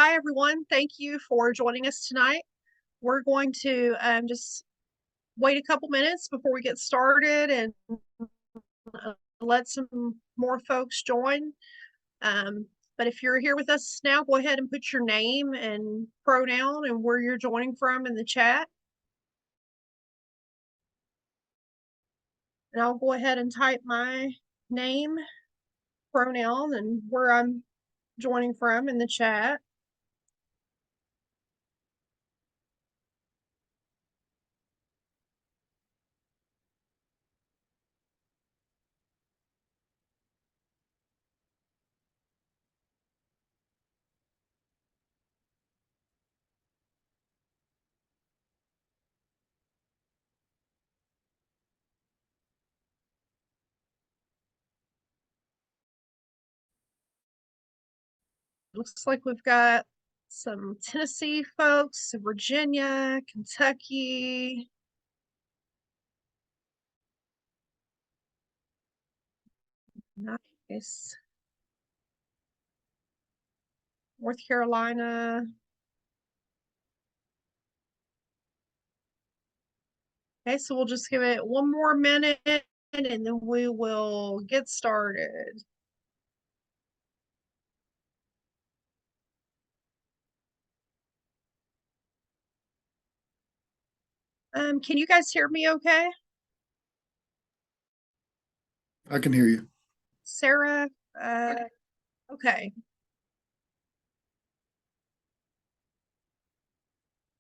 Hi, everyone. Thank you for joining us tonight. We're going to just wait a couple minutes before we get started and let some more folks join. But if you're here with us now, go ahead and put your name and pronoun and where you're joining from in the chat. And I'll go ahead and type my name, pronoun, and where I'm joining from in the chat. Looks like we've got some Tennessee folks, Virginia, Kentucky. Nice. North Carolina. Okay, so we'll just give it one more minute and then we will get started. Can you guys hear me okay? I can hear you. Sarah, okay.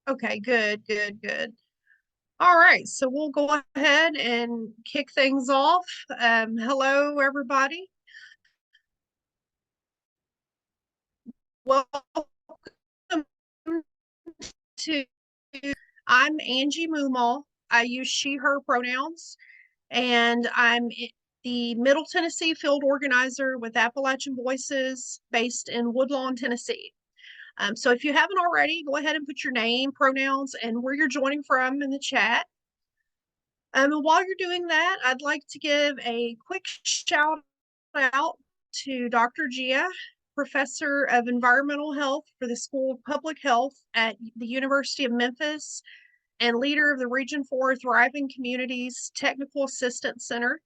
Okay, good. All right, so we'll go ahead and kick things off. Hello, everybody. Welcome to, I'm Angie Moomaw. I use she, her pronouns, and I'm the Middle Tennessee field organizer with Appalachian Voices based in Woodlawn, Tennessee. So if you haven't already, go ahead and put your name, pronouns, and where you're joining from in the chat. And while you're doing that, I'd like to give a quick shout out to Dr. Gia, Professor of Environmental Health for the School of Public Health at the University of Memphis and leader of the Region 4 Thriving Communities Technical Assistance Center.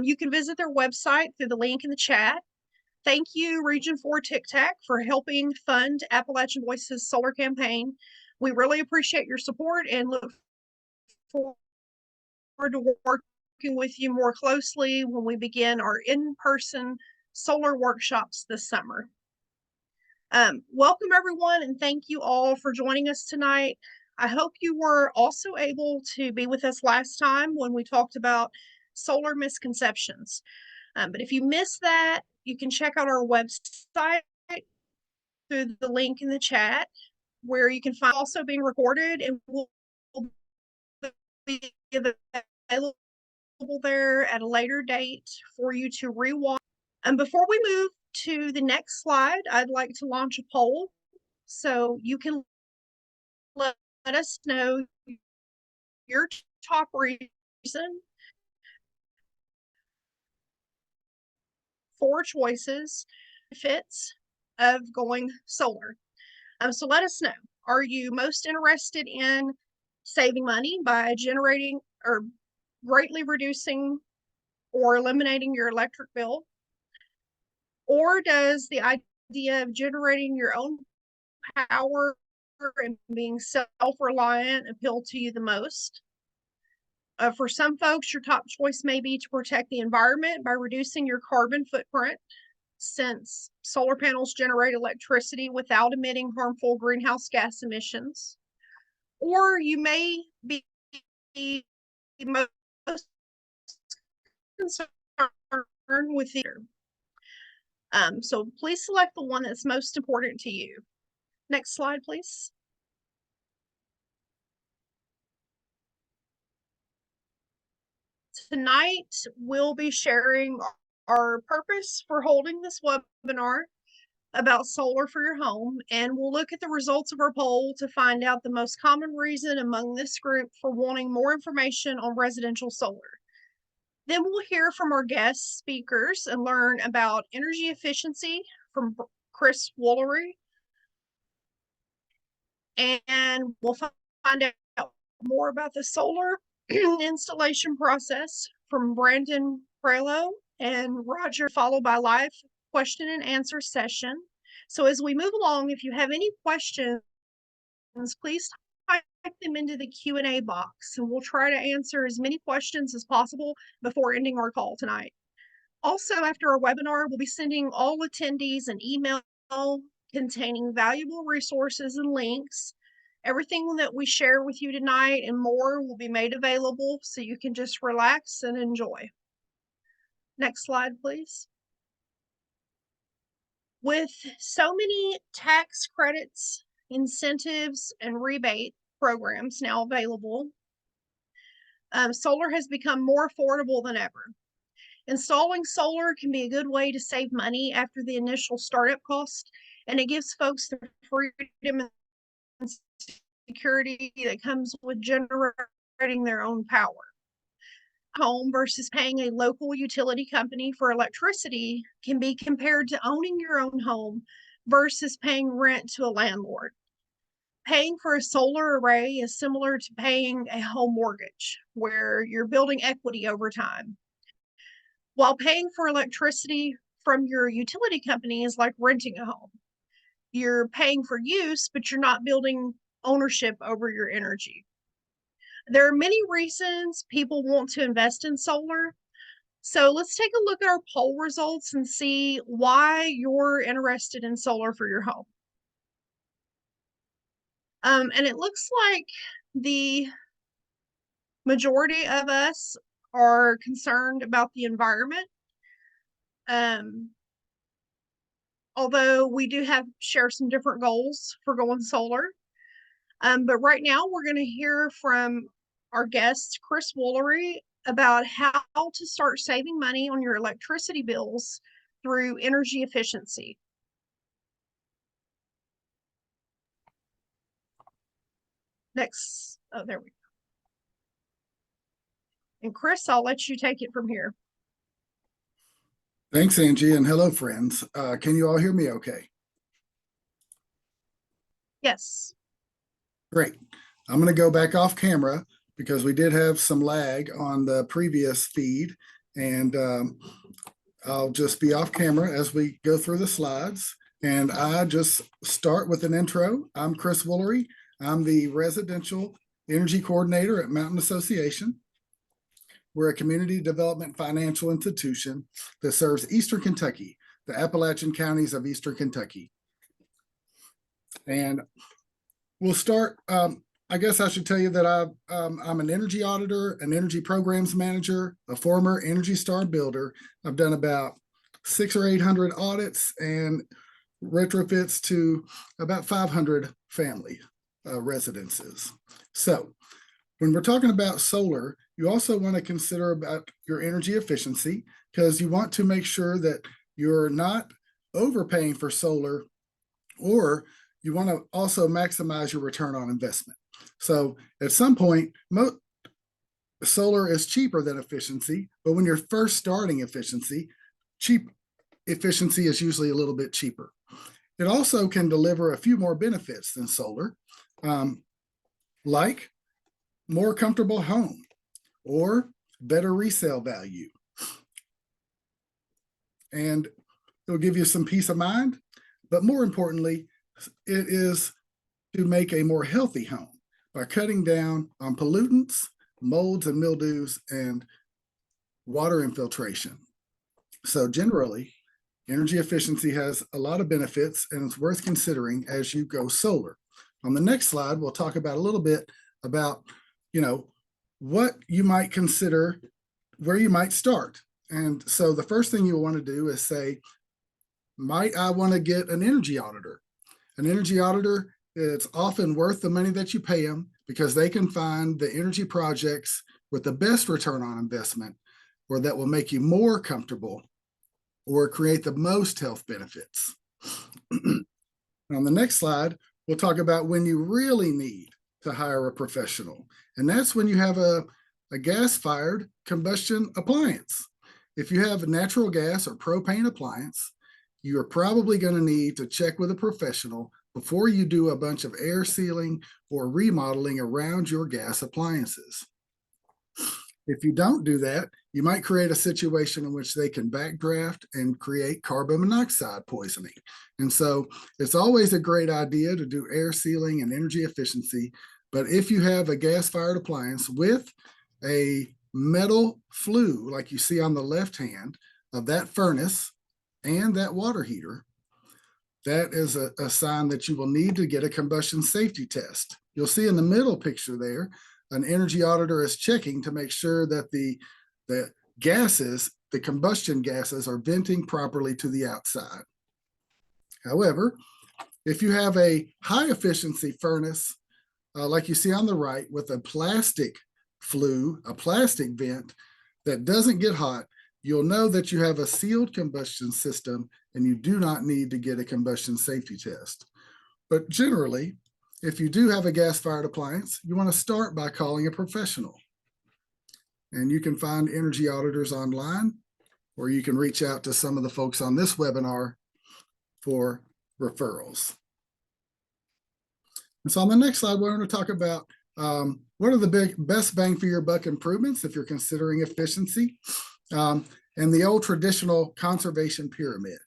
You can visit their website through the link in the chat. Thank you, Region 4 Tic Tac, for helping fund Appalachian Voices Solar Campaign. We really appreciate your support and look forward to working with you more closely when we begin our in-person solar workshops this summer. Welcome, everyone, and thank you all for joining us tonight. I hope you were also able to be with us last time when we talked about solar misconceptions. But if you missed that, you can check out our website through the link in the chat, where you can find also being recorded and will be available there at a later date for you to rewatch. And before we move to the next slide, I'd like to launch a poll so you can let us know your top reason, 4 choices, benefits of going solar. So let us know. Are you most interested in saving money by generating or greatly reducing or eliminating your electric bill? Or does the idea of generating your own power and being self-reliant appeal to you the most? For some folks, your top choice may be to protect the environment by reducing your carbon footprint, since solar panels generate electricity without emitting harmful greenhouse gas emissions. Or you may be most concerned with the so please select the one that's most important to you. Next slide, please. Tonight, we'll be sharing our purpose for holding this webinar about solar for your home, and we'll look at the results of our poll to find out the most common reason among this group for wanting more information on residential solar. Then we'll hear from our guest speakers and learn about energy efficiency from Chris Woolery, and we'll find out more about the solar installation process from Brandon Prelo and Roger, followed by live question and answer session. So as we move along, if you have any questions, please type them into the Q&A box, and we'll try to answer as many questions as possible before ending our call tonight. Also, after our webinar, we'll be sending all attendees an email containing valuable resources and links. Everything that we share with you tonight and more will be made available so you can just relax and enjoy. Next slide, please. With so many tax credits, incentives, and rebate programs now available, solar has become more affordable than ever. Installing solar can be a good way to save money after the initial startup cost, and it gives folks the freedom and security that comes with generating their own power. Home versus paying a local utility company for electricity can be compared to owning your own home versus paying rent to a landlord. Paying for a solar array is similar to paying a home mortgage, where you're building equity over time. While paying for electricity from your utility company is like renting a home. You're paying for use, but you're not building ownership over your energy. There are many reasons people want to invest in solar. So let's take a look at our poll results and see why you're interested in solar for your home. And it looks like the majority of us are concerned about the environment. Although we do share some different goals for going solar. But right now we're going to hear from our guest, Chris Woolery, about how to start saving money on your electricity bills through energy efficiency. Next, oh, there we go. And Chris, I'll let you take it from here. Thanks, Angie, and hello, friends. Can you all hear me okay? Yes. Great. I'm going to go back off camera because we did have some lag on the previous feed, and I'll just be off camera as we go through the slides. And I just start with an intro. I'm Chris Woolery. I'm the residential energy coordinator at Mountain Association. We're a community development financial institution that serves Eastern Kentucky, the Appalachian counties of Eastern Kentucky. And we'll start, I guess I should tell you that I'm an energy auditor, an energy programs manager, a former Energy Star builder. I've done about 600 or 800 audits and retrofits to about 500 family residences. So when we're talking about solar, you also want to consider about your energy efficiency, because you want to make sure that you're not overpaying for solar, or you want to also maximize your return on investment. So at some point, solar is cheaper than efficiency, but when you're first starting efficiency, efficiency is usually a little bit cheaper. It also can deliver a few more benefits than solar, like more comfortable home or better resale value. And it'll give you some peace of mind, but more importantly, it is to make a more healthy home by cutting down on pollutants, molds and mildews, and water infiltration. So generally, energy efficiency has a lot of benefits, and it's worth considering as you go solar. On the next slide, we'll talk about a little bit about, what you might consider, where you might start. And so the first thing you want to do is say, might I want to get an energy auditor? An energy auditor, it's often worth the money that you pay them, because they can find the energy projects with the best return on investment, or that will make you more comfortable or create the most health benefits. On the next slide, we'll talk about when you really need to hire a professional. And that's when you have a gas-fired combustion appliance. If you have a natural gas or propane appliance, you are probably going to need to check with a professional before you do a bunch of air sealing or remodeling around your gas appliances. If you don't do that, you might create a situation in which they can backdraft and create carbon monoxide poisoning. And so it's always a great idea to do air sealing and energy efficiency. But if you have a gas-fired appliance with a metal flue, like you see on the left hand of that furnace and that water heater, that is a sign that you will need to get a combustion safety test. You'll see in the middle picture there, an energy auditor is checking to make sure that the gases, the combustion gases, are venting properly to the outside. However, if you have a high efficiency furnace, like you see on the right, with a plastic flue, a plastic vent that doesn't get hot, you'll know that you have a sealed combustion system and you do not need to get a combustion safety test. But generally, if you do have a gas-fired appliance, you want to start by calling a professional. And you can find energy auditors online, or you can reach out to some of the folks on this webinar for referrals. And so on the next slide, we're going to talk about what are the best bang for your buck improvements if you're considering efficiency, and the old traditional conservation pyramid.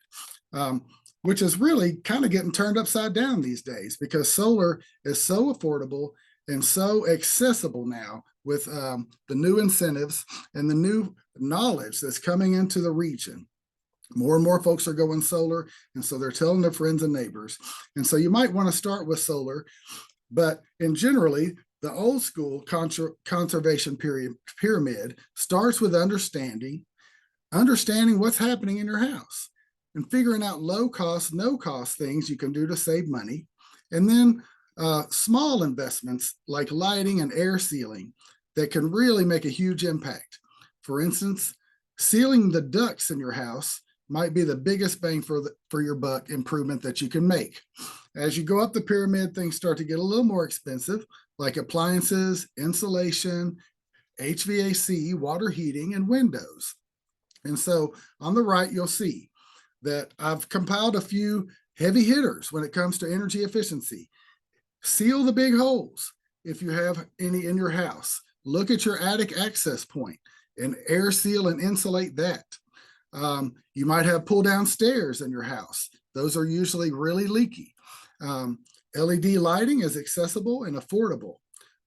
Which is really kind of getting turned upside down these days because solar is so affordable and so accessible now with the new incentives and the new knowledge that's coming into the region. More and more folks are going solar, and so they're telling their friends and neighbors. And so you might want to start with solar, but generally, the old school conservation pyramid starts with understanding what's happening in your house, and figuring out low cost, no cost things you can do to save money. And then small investments like lighting and air sealing that can really make a huge impact. For instance, sealing the ducts in your house might be the biggest bang for your buck improvement that you can make. As you go up the pyramid, things start to get a little more expensive, like appliances, insulation, HVAC, water heating, and windows. And so on the right, you'll see that I've compiled a few heavy hitters when it comes to energy efficiency. Seal the big holes if you have any in your house. Look at your attic access point and air seal and insulate that. You might have pull down stairs in your house. Those are usually really leaky. LED lighting is accessible and affordable.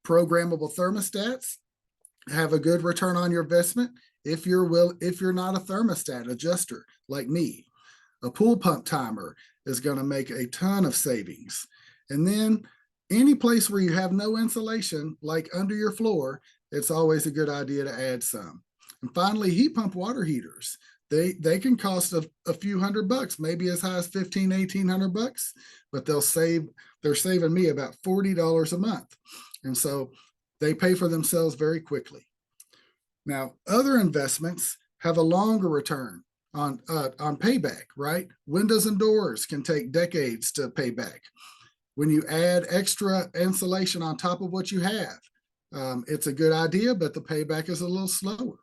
Programmable thermostats have a good return on your investment if you're not a thermostat adjuster like me. A pool pump timer is going to make a ton of savings. And then any place where you have no insulation, like under your floor, it's always a good idea to add some. And finally, heat pump water heaters. They can cost a few $100, maybe as high as $1,500-1,800, but they're saving me about $40 a month. And so they pay for themselves very quickly. Now, other investments have a longer return on payback, right? Windows and doors can take decades to pay back. When you add extra insulation on top of what you have, it's a good idea, but the payback is a little slower.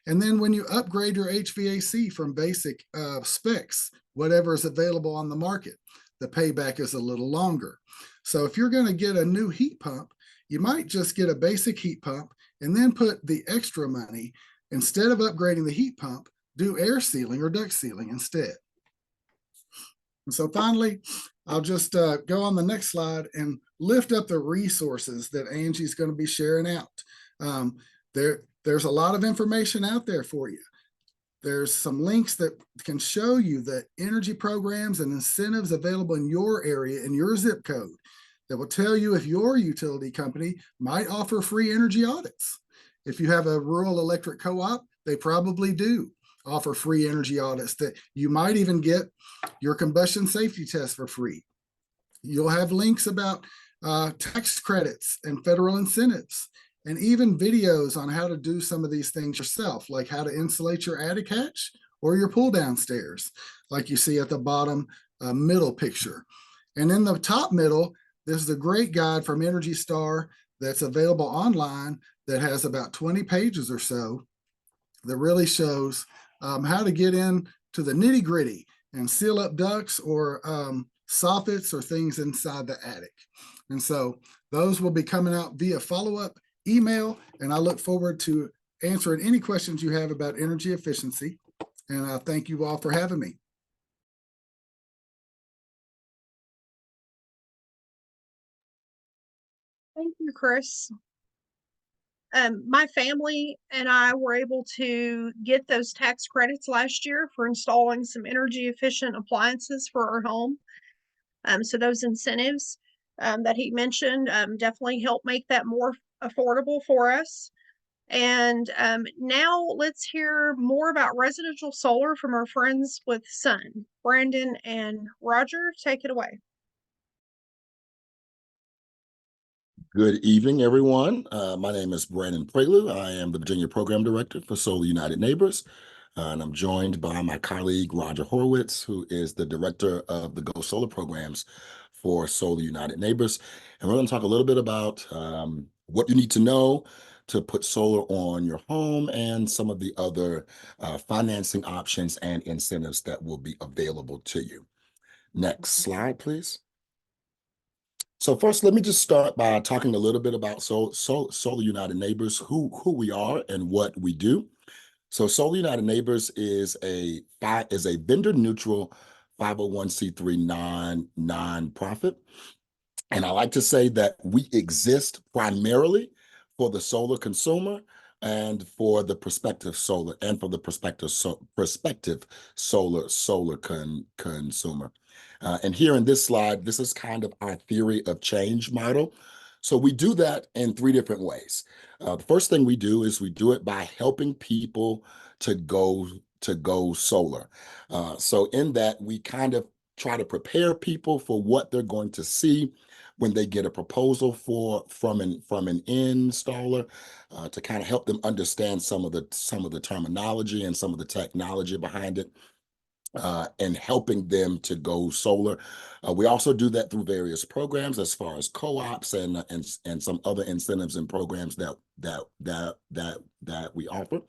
And then when you upgrade your HVAC from basic specs, whatever is available on the market, the payback is a little longer. So if you're going to get a new heat pump, you might just get a basic heat pump and then put the extra money, instead of upgrading the heat pump, do air sealing or duct sealing instead. And so finally, I'll just go on the next slide and lift up the resources that Angie's going to be sharing out. There's a lot of information out there for you. There's some links that can show you the energy programs and incentives available in your area, in your zip code, that will tell you if your utility company might offer free energy audits. If you have a rural electric co-op, they probably do offer free energy audits that you might even get your combustion safety test for free. You'll have links about tax credits and federal incentives, and even videos on how to do some of these things yourself, like how to insulate your attic hatch or your pull down stairs, like you see at the bottom middle picture. And in the top middle, this is a great guide from Energy Star that's available online that has about 20 pages or so that really shows how to get in to the nitty gritty and seal up ducts or soffits, or things inside the attic. And so those will be coming out via follow-up email, and I look forward to answering any questions you have about energy efficiency. And I thank you all for having me. Thank you, Chris. My family and I were able to get those tax credits last year for installing some energy efficient appliances for our home. So those incentives that he mentioned definitely help make that more affordable for us. And now let's hear more about residential solar from our friends with Sun. Brandon and Roger, take it away. Good evening, everyone. My name is Brandon Prelude. I am the Virginia Program Director for Solar United Neighbors, and I'm joined by my colleague, Roger Horowitz, who is the Director of the Go Solar programs for Solar United Neighbors. And we're going to talk a little bit about what you need to know to put solar on your home and some of the other financing options and incentives that will be available to you. Next slide, please. So first, let me just start by talking a little bit about Solar United Neighbors, who we are and what we do. So Solar United Neighbors is a vendor neutral 501c3 nonprofit. And I like to say that we exist primarily for the solar consumer and for the prospective solar solar consumer. And here in this slide, this is kind of our theory of change model. So we do that in three different ways. The first thing we do is we do it by helping people to go solar. So in that, we kind of try to prepare people for what they're going to see when they get a proposal from an installer, to kind of help them understand some of the terminology and some of the technology behind it, and helping them to go solar. We also do that through various programs as far as co-ops and some other incentives and programs that we offer.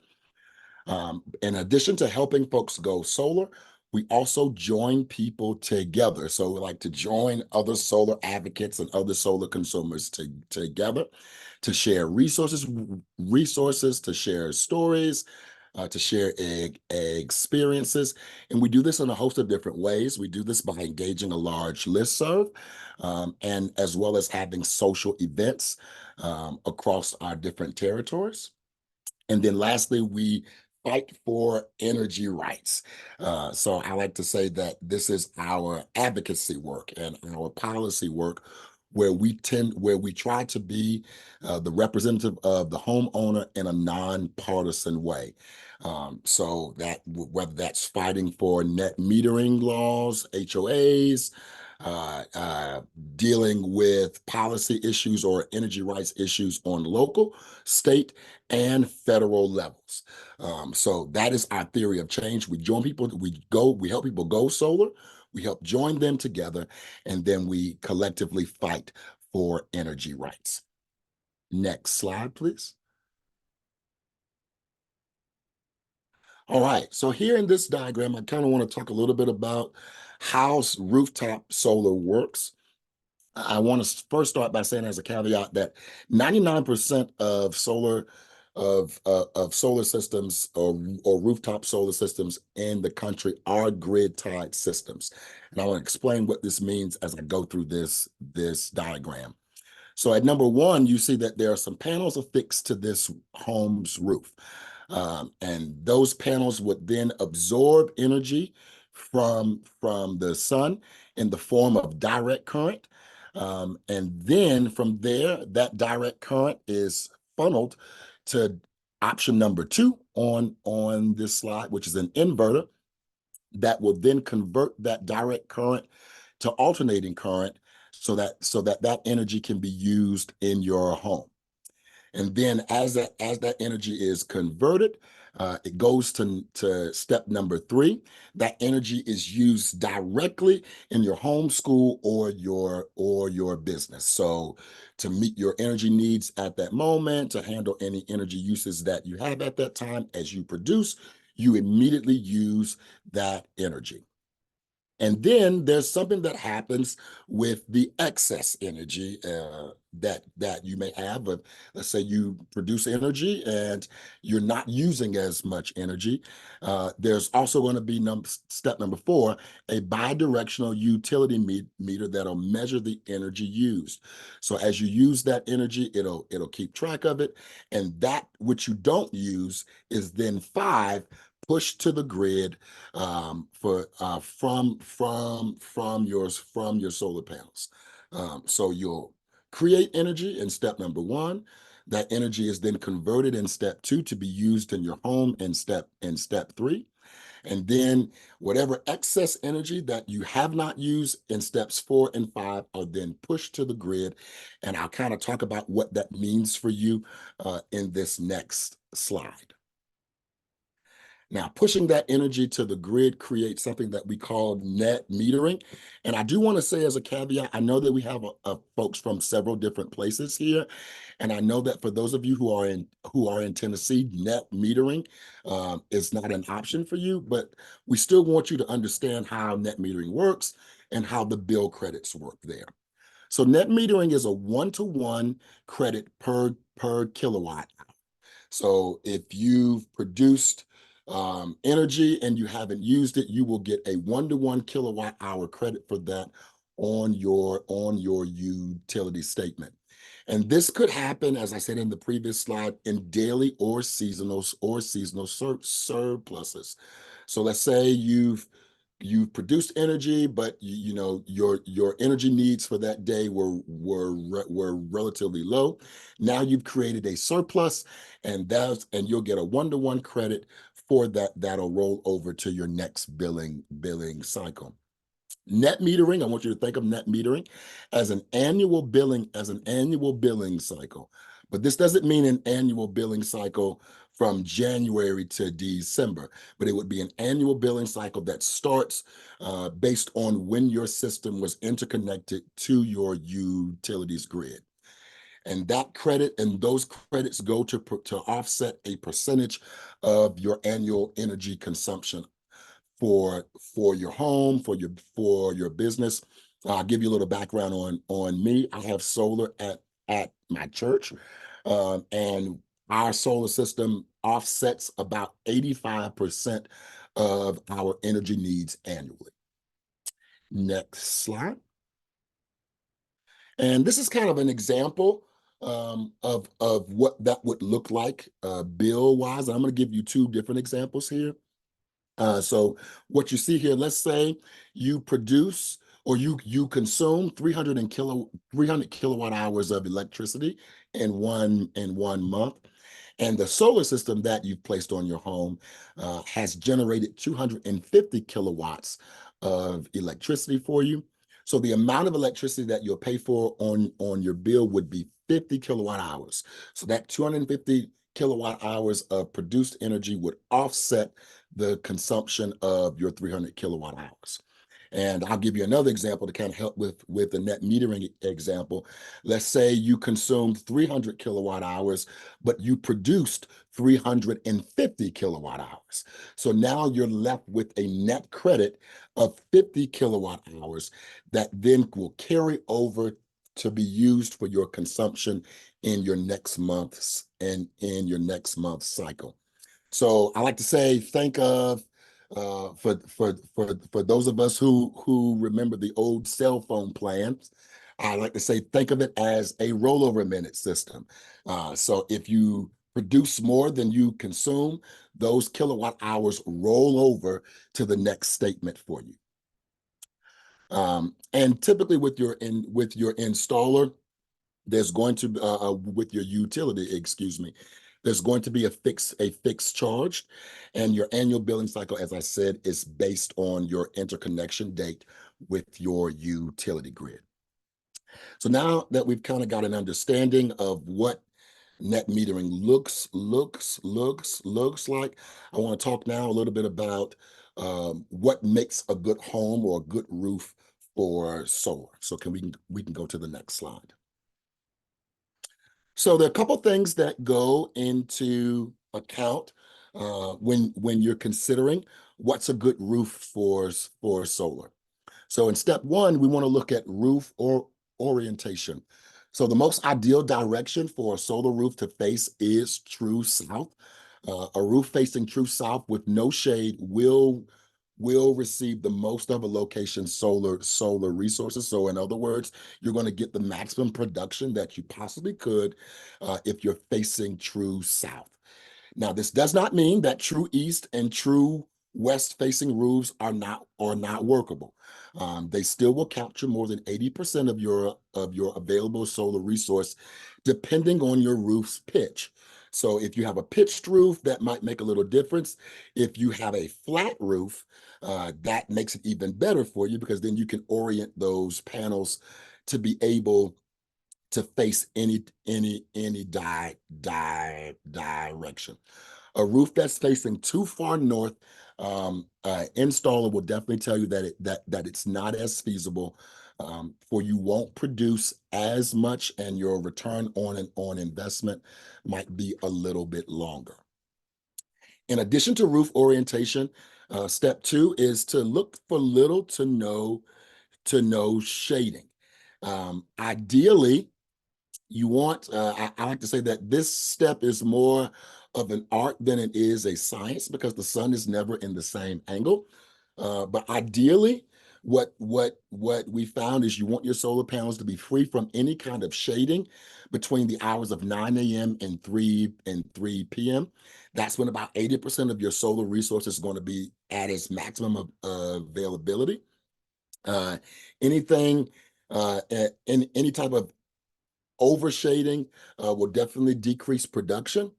In addition to helping folks go solar, we also join people together. So we like to join other solar advocates and other solar consumers together to share resources, to share stories, to share experiences. And we do this in a host of different ways. We do this by engaging a large listserv, and as well as having social events across our different territories. And then lastly, we fight for energy rights. So I like to say that this is our advocacy work and our policy work, where we try to be the representative of the homeowner in a nonpartisan way. So that whether that's fighting for net metering laws, HOAs, dealing with policy issues or energy rights issues on local, state, and federal levels. So that is our theory of change. We join people, we help people go solar, we help join them together, and then we collectively fight for energy rights. Next slide, please. All right, so here in this diagram, I kind of want to talk a little bit about how rooftop solar works. I want to first start by saying as a caveat that 99% of solar systems or rooftop solar systems in the country are grid tied systems. And I want to explain what this means as I go through this diagram. So at number one, you see that there are some panels affixed to this home's roof. And those panels would then absorb energy from the sun in the form of direct current. And then from there, that direct current is funneled to option number two on this slide, which is an inverter that will then convert that direct current to alternating current so that energy can be used in your home. And then as that energy is converted, it goes to step number three. That energy is used directly in your home, school, or your business. So to meet your energy needs at that moment, to handle any energy uses that you have at that time as you produce, you immediately use that energy. And then there's something that happens with the excess energy that you may have. But let's say you produce energy and you're not using as much energy. There's also going to be step number 4, a bidirectional utility meter that'll measure the energy used. So as you use that energy, it'll keep track of it. And that which you don't use is then 5 pushed to the grid from your solar panels. So you'll create energy in step number 1. That energy is then converted in step 2 to be used in your home in step 3. And then whatever excess energy that you have not used in steps 4 and 5 are then pushed to the grid. And I'll kind of talk about what that means for you in this next slide. Now, pushing that energy to the grid creates something that we call net metering. And I do want to say as a caveat, I know that we have folks from several different places here. And I know that for those of you who are in Tennessee, net metering is not an option for you, but we still want you to understand how net metering works and how the bill credits work there. So net metering is a 1-to-1 credit per kilowatt. So if you've produced energy and you haven't used it, you will get a 1-to-1 kilowatt hour credit for that on your utility statement. And this could happen, as I said in the previous slide, in daily or seasonal surpluses. So let's say you've produced energy, but you know your energy needs for that day were relatively low. Now you've created a surplus, and you'll get a 1-to-1 credit for that. That'll roll over to your next billing cycle. Net metering, I want you to think of net metering as an annual billing cycle. But this doesn't mean an annual billing cycle from January to December, but it would be an annual billing cycle that starts based on when your system was interconnected to your utilities grid. And that credit and those credits go to offset a percentage of your annual energy consumption for your home, for your business. I'll give you a little background on me. I have solar at my church, and our solar system offsets about 85% of our energy needs annually. Next slide. And this is kind of an example of what that would look like bill-wise. I'm going to give you 2 different examples here. So what you see here, let's say you produce or you consume 300 kilowatt hours of electricity in one month. And the solar system that you've placed on your home has generated 250 kilowatts of electricity for you. So the amount of electricity that you'll pay for on your bill would be 50 kilowatt hours. So that 250 kilowatt hours of produced energy would offset the consumption of your 300 kilowatt hours. And I'll give you another example to kind of help with the net metering example. Let's say you consumed 300 kilowatt hours, but you produced 350 kilowatt hours. So now you're left with a net credit of 50 kilowatt hours that then will carry over to be used for your consumption in your next month's cycle. So I like to say, think of for those of us who remember the old cell phone plans, I like to say, think of it as a rollover minute system. So if you produce more than you consume, those kilowatt hours roll over to the next statement for you. And typically with your installer, there's going to with your utility, excuse me, there's going to be a fixed charge, and your annual billing cycle, as I said, is based on your interconnection date with your utility grid. So now that we've kind of got an understanding of what net metering looks like, I want to talk now a little bit about what makes a good home or a good roof for solar. So we can go to the next slide. So there are a couple things that go into account when you're considering what's a good roof for solar. So in step one, we want to look at roof or orientation. So the most ideal direction for a solar roof to face is true south. A roof facing true south with no shade will receive the most of a location's solar resources. So in other words, you're going to get the maximum production that you possibly could if you're facing true south. Now, this does not mean that true east and true west facing roofs are not workable. They still will capture more than 80% of your available solar resource, depending on your roof's pitch. So if you have a pitched roof, that might make a little difference. If you have a flat roof, that makes it even better for you, because then you can orient those panels to be able to face any direction. A roof that's facing too far north, installer will definitely tell you that that it's not as feasible, for you won't produce as much, and your return on investment might be a little bit longer. In addition to roof orientation, step two is to look for little to no shading. Ideally, you want, I like to say that this step is more of an art than it is a science, because the sun is never in the same angle. But ideally, what we found is you want your solar panels to be free from any kind of shading between the hours of 9 a.m. and 3 p.m. That's when about 80% of your solar resources is going to be at its maximum of availability. Anything, in any type of overshading will definitely decrease production.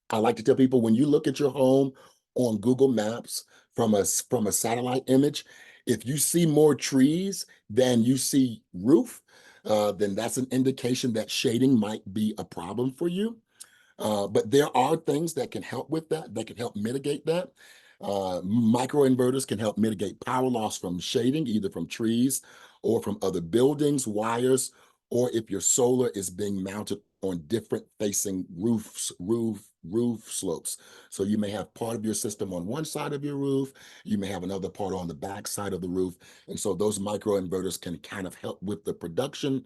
I like to tell people, when you look at your home on Google Maps from a satellite image, if you see more trees than you see roof, then that's an indication that shading might be a problem for you. But there are things that can help with that, that can help mitigate that. Microinverters can help mitigate power loss from shading, either from trees or from other buildings, wires, or if your solar is being mounted on different facing roof slopes. So you may have part of your system on one side of your roof, you may have another part on the back side of the roof. And so those microinverters can kind of help with the production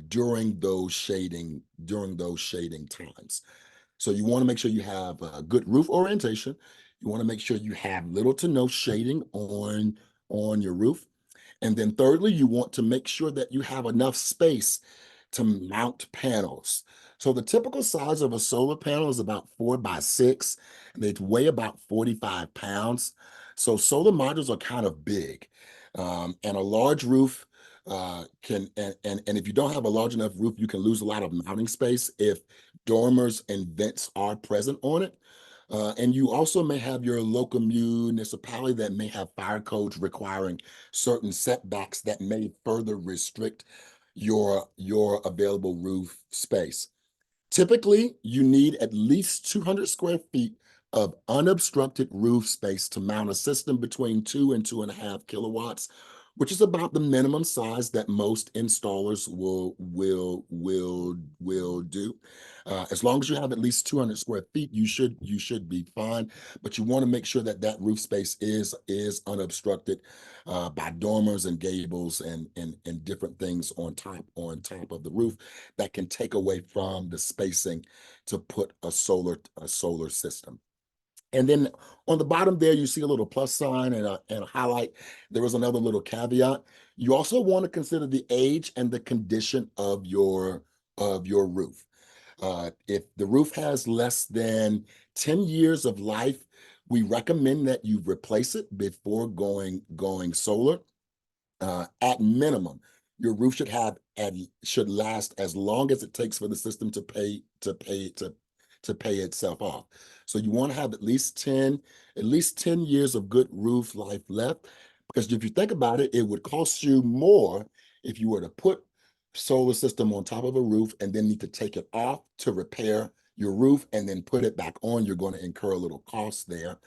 during those shading times. So you want to make sure you have a good roof orientation. You want to make sure you have little to no shading on your roof. And then thirdly, you want to make sure that you have enough space to mount panels. So the typical size of a solar panel is about 4 by 6, and they weigh about 45 pounds. So solar modules are kind of big. And a large roof and if you don't have a large enough roof, you can lose a lot of mounting space if dormers and vents are present on it. And you also may have your local municipality that may have fire codes requiring certain setbacks that may further restrict your available roof space. Typically, you need at least 200 square feet of unobstructed roof space to mount a system between 2 and 2.5 kilowatts, which is about the minimum size that most installers will do. As long as you have at least 200 square feet, you should be fine. But you want to make sure that that roof space is unobstructed by dormers and gables and different things on top of the roof that can take away from the spacing to put a solar system. And then on the bottom there, you see a little plus sign and a highlight. There is another little caveat. You also want to consider the age and the condition of your roof. If the roof has less than 10 years of life, we recommend that you replace it before going solar. At minimum, your roof should last as long as it takes for the system to pay itself off. So you want to have at least 10 years of good roof life left, because if you think about it, it would cost you more if you were to put solar system on top of a roof and then need to take it off to repair your roof and then put it back on. You're going to incur a little cost there.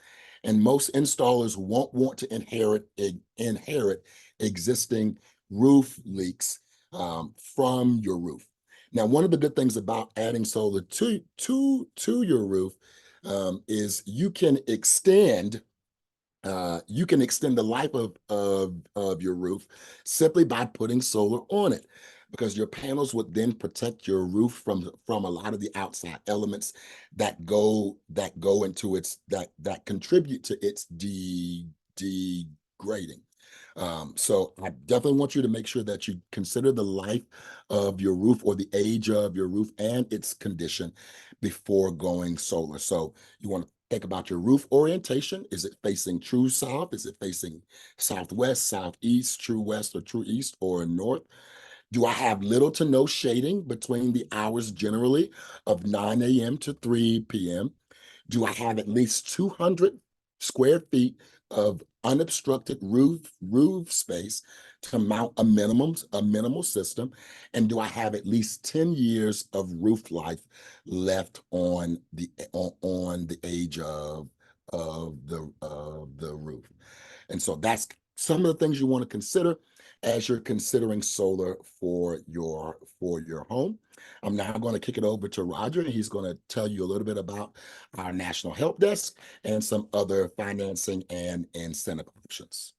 And most installers won't want to inherit existing roof leaks from your roof. Now, one of the good things about adding solar to your roof is you can extend You can extend the life of your roof simply by putting solar on it, because your panels would then protect your roof from a lot of the outside elements that go into its that contribute to its degrading. So I definitely want you to make sure that you consider the life of your roof or the age of your roof and its condition before going solar. So you want to think about your roof orientation. Is it facing true south? Is it facing southwest, southeast, true west, or true east, or north? Do I have little to no shading between the hours generally of 9 a.m. to 3 p.m.? Do I have at least 200 square feet of unobstructed roof space to mount a minimal system? And do I have at least 10 years of roof life left on the age of the roof? And so that's some of the things you want to consider as you're considering solar for your home. I'm now going to kick it over to Roger, and he's going to tell you a little bit about our National Help Desk and some other financing and incentive options.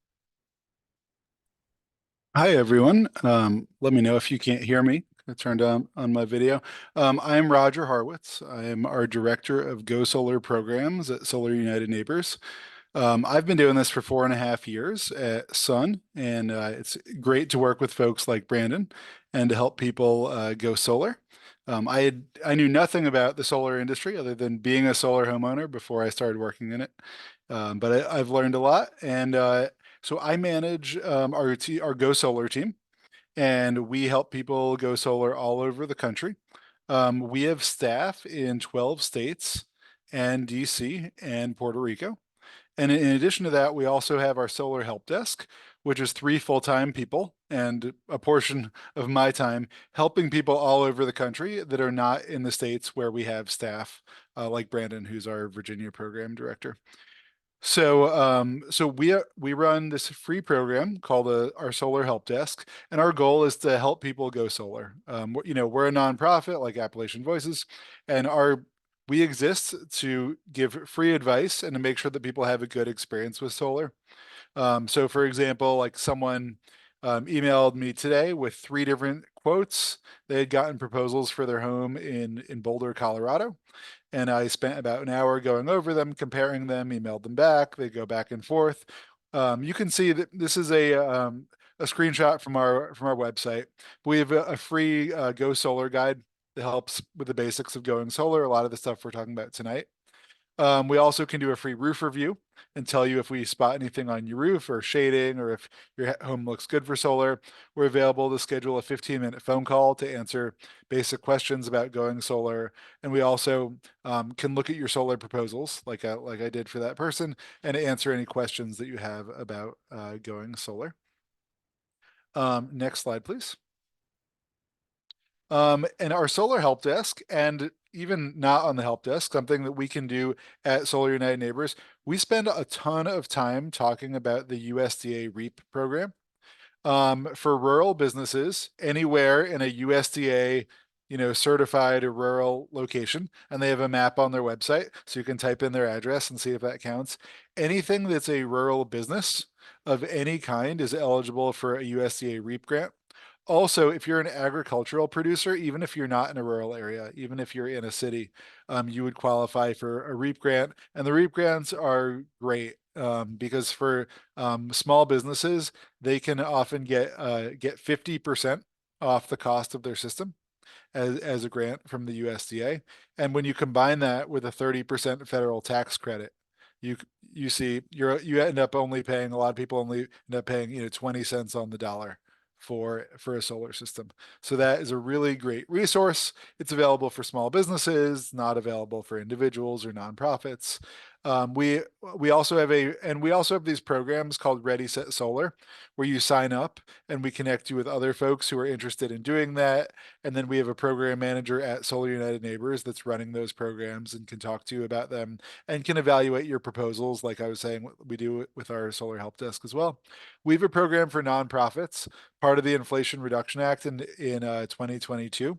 Hi, everyone. Let me know if you can't hear me. I turned on my video. I'm Roger Harwitz. I am our Director of Go Solar Programs at Solar United Neighbors. I've been doing this for 4.5 years at Sun, and it's great to work with folks like Brandon and to help people go solar. I knew nothing about the solar industry other than being a solar homeowner before I started working in it. But I've learned a lot, and so I manage our Go Solar team, and we help people go solar all over the country. We have staff in 12 states and DC and Puerto Rico. And in addition to that, we also have our solar help desk, which is 3 full-time people and a portion of my time helping people all over the country that are not in the states where we have staff, like Brandon, who's our Virginia program director. So we run this free program called our Solar Help Desk, and our goal is to help people go solar. We're a nonprofit like Appalachian Voices, and we exist to give free advice and to make sure that people have a good experience with solar. So for example, like someone emailed me today with 3 different quotes. They had gotten proposals for their home in Boulder, Colorado. And I spent about an hour going over them, comparing them, emailed them back. They go back and forth. You can see that this is a screenshot from our website. We have a free Go Solar guide that helps with the basics of going solar. A lot of the stuff we're talking about tonight. We also can do a free roof review and tell you if we spot anything on your roof or shading, or if your home looks good for solar. We're available to schedule a 15-minute phone call to answer basic questions about going solar. And we also can look at your solar proposals like I did for that person and answer any questions that you have about going solar. Next slide, please. And our solar help desk, and even not on the help desk, something that we can do at Solar United Neighbors, we spend a ton of time talking about the USDA REAP program. For rural businesses anywhere in a USDA, certified rural location, and they have a map on their website, so you can type in their address and see if that counts. Anything that's a rural business of any kind is eligible for a USDA REAP grant. Also, if you're an agricultural producer, even if you're not in a rural area, even if you're in a city, you would qualify for a REAP grant. And the REAP grants are great because for small businesses, they can often get 50% off the cost of their system as a grant from the USDA. And when you combine that with a 30% federal tax credit, you see you end up only paying, a lot of people only end up paying 20 cents on the dollar for a solar system. So that is a really great resource. It's available for small businesses, not available for individuals or nonprofits. We also have these programs called Ready Set Solar, where you sign up and we connect you with other folks who are interested in doing that. And then we have a program manager at Solar United Neighbors that's running those programs and can talk to you about them and can evaluate your proposals, like I was saying, we do with our Solar Help Desk as well. We have a program for nonprofits, part of the Inflation Reduction Act in 2022,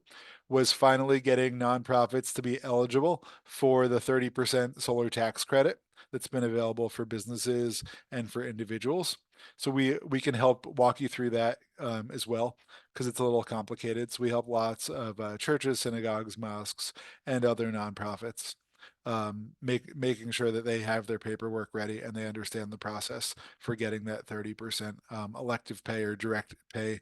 was finally getting nonprofits to be eligible for the 30% solar tax credit that's been available for businesses and for individuals. So we can help walk you through that as well, because it's a little complicated. So we help lots of churches, synagogues, mosques, and other nonprofits making sure that they have their paperwork ready and they understand the process for getting that 30% elective pay or direct pay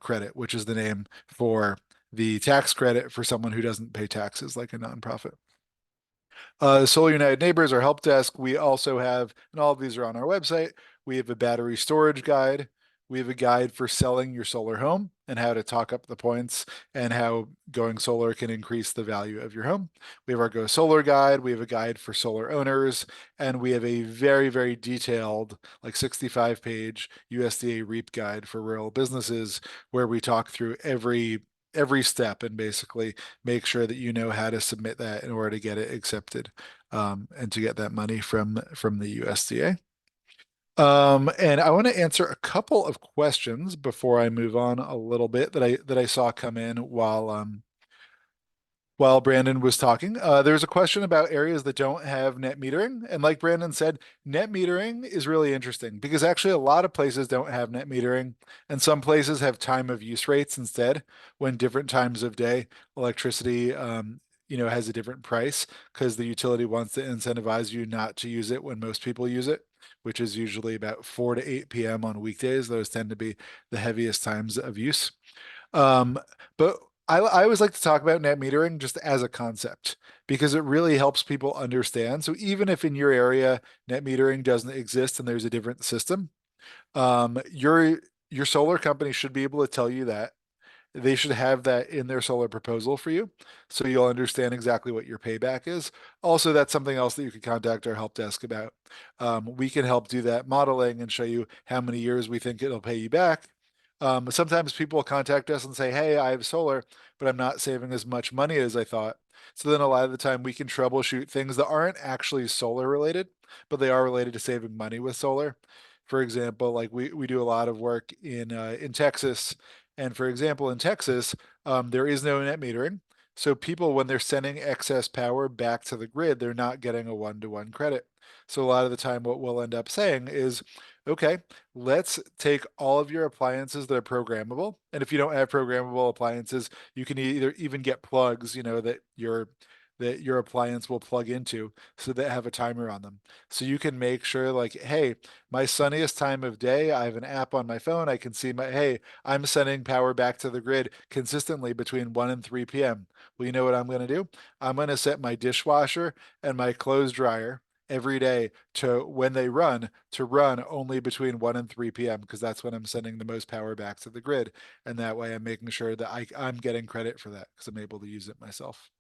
credit, which is the name for the tax credit for someone who doesn't pay taxes like a nonprofit. Solar United Neighbors, our help desk. We also have, and all of these are on our website, we have a battery storage guide. We have a guide for selling your solar home and how to talk up the points and how going solar can increase the value of your home. We have our Go Solar guide. We have a guide for solar owners. And we have a very, very detailed, like 65-page USDA REAP guide for rural businesses, where we talk through every step and basically make sure that you know how to submit that in order to get it accepted and to get that money from the USDA. And I want to answer a couple of questions before I move on a little bit that I saw come in while Brandon was talking. There's a question about areas that don't have net metering. And like Brandon said, net metering is really interesting because actually a lot of places don't have net metering, and some places have time of use rates instead, when different times of day electricity has a different price because the utility wants to incentivize you not to use it when most people use it, which is usually about 4 to 8 p.m. on weekdays. Those tend to be the heaviest times of use. But I always like to talk about net metering just as a concept because it really helps people understand. So even if in your area net metering doesn't exist and there's a different system, your solar company should be able to tell you that. They should have that in their solar proposal for you, so you'll understand exactly what your payback is. Also, that's something else that you can contact our help desk about. We can help do that modeling and show you how many years we think it'll pay you back. Sometimes people contact us and say, hey, I have solar, but I'm not saving as much money as I thought. So then a lot of the time we can troubleshoot things that aren't actually solar related, but they are related to saving money with solar. For example, like we do a lot of work in Texas. And for example, in Texas, there is no net metering. So people, when they're sending excess power back to the grid, they're not getting a one-to-one credit. So a lot of the time what we'll end up saying is, okay, let's take all of your appliances that are programmable. And if you don't have programmable appliances, you can either even get plugs, that your appliance will plug into, so that have a timer on them. So you can make sure like, hey, my sunniest time of day, I have an app on my phone. I can see hey, I'm sending power back to the grid consistently between 1 and 3 p.m. Well, you know what I'm going to do? I'm going to set my dishwasher and my clothes dryer every day to when they run to run only between 1 and 3 p.m. because that's when I'm sending the most power back to the grid. And that way I'm making sure that I'm getting credit for that because I'm able to use it myself.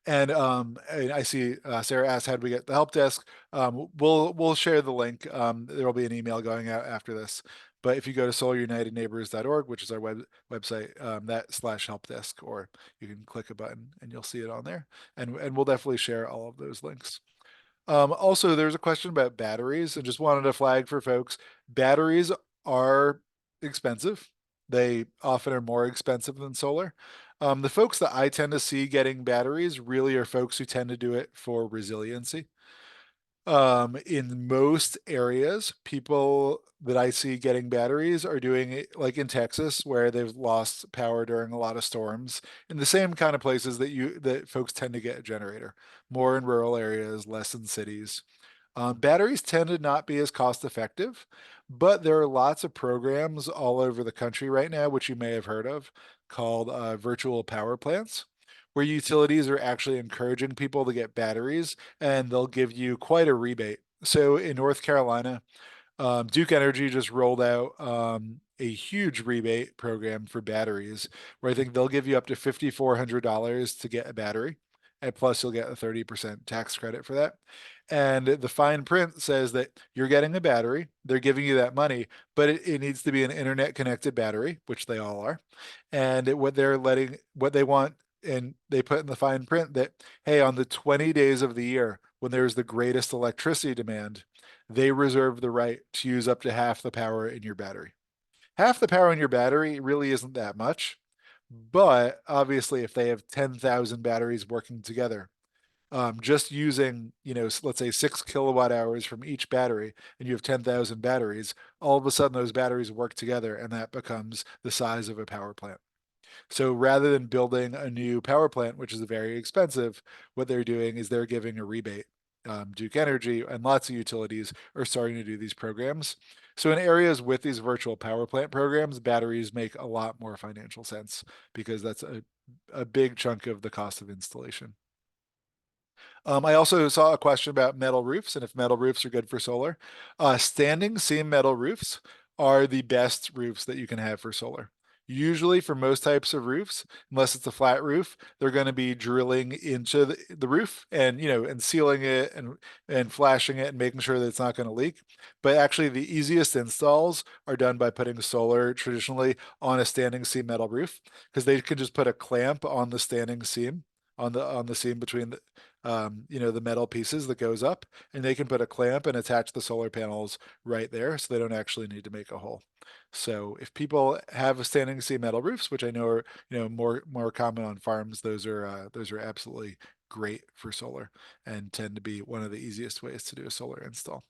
And I see Sarah asked, how do we get the help desk? We'll share the link. There will be an email going out after this. But if you go to solarunitedneighbors.org, which is our website, that/help desk, or you can click a button and you'll see it on there. And we'll definitely share all of those links. Also, there's a question about batteries. I just wanted to flag for folks, batteries are expensive. They often are more expensive than solar. The folks that I tend to see getting batteries really are folks who tend to do it for resiliency. In most areas, people that I see getting batteries are doing it like in Texas, where they've lost power during a lot of storms, in the same kind of places that folks tend to get a generator, more in rural areas, less in cities. Batteries tend to not be as cost effective, but there are lots of programs all over the country right now, which you may have heard of, called virtual power plants, where utilities are actually encouraging people to get batteries and they'll give you quite a rebate. So in North Carolina, Duke Energy just rolled out a huge rebate program for batteries, where I think they'll give you up to $5,400 to get a battery, and plus you'll get a 30% tax credit for that. And the fine print says that you're getting a battery, they're giving you that money, but it needs to be an internet connected battery, which they all are. And what they want, and they put in the fine print that, hey, on the 20 days of the year when there's the greatest electricity demand, they reserve the right to use up to half the power in your battery. Half the power in your battery really isn't that much, But obviously, if they have 10,000 batteries working together, just using, let's say 6 kWh from each battery, and you have 10,000 batteries, all of a sudden those batteries work together and that becomes the size of a power plant. So rather than building a new power plant, which is very expensive, what they're doing is they're giving a rebate. Duke Energy and lots of utilities are starting to do these programs. So in areas with these virtual power plant programs, batteries make a lot more financial sense because that's a big chunk of the cost of installation. I also saw a question about metal roofs and if metal roofs are good for solar. Standing seam metal roofs are the best roofs that you can have for solar. Usually for most types of roofs, unless it's a flat roof, they're going to be drilling into the roof and, and sealing it and flashing it and making sure that it's not going to leak. But actually the easiest installs are done by putting solar traditionally on a standing seam metal roof because they can just put a clamp on the standing seam on the seam between the metal pieces that goes up, and they can put a clamp and attach the solar panels right there, so they don't actually need to make a hole. So if people have standing seam metal roofs, which I know are more common on farms, those are absolutely great for solar and tend to be one of the easiest ways to do a solar install.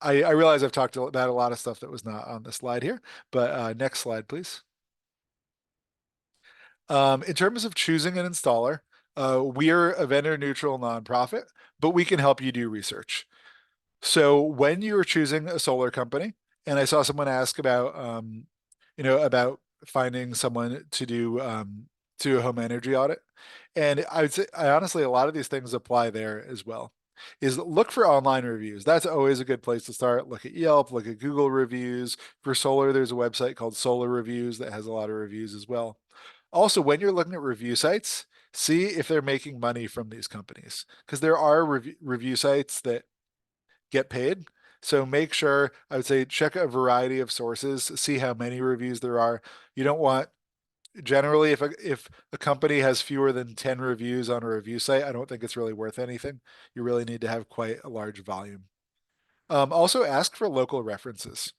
I realize I've talked about a lot of stuff that was not on the slide here, but next slide, please. In terms of choosing an installer, we're a vendor neutral nonprofit, but we can help you do research. So when you're choosing a solar company, and I saw someone ask about finding someone to a home energy audit, and I would say, I honestly, a lot of these things apply there as well. Is look for online reviews. That's always a good place to start. Look at Yelp, look at Google reviews. For solar, there's a website called Solar Reviews that has a lot of reviews as well. Also, when you're looking at review sites, see if they're making money from these companies because there are review sites that get paid. So make sure, I would say, check a variety of sources, see how many reviews there are. You don't want, generally, if a company has fewer than 10 reviews on a review site, I don't think it's really worth anything. You really need to have quite a large volume. Also ask for local references.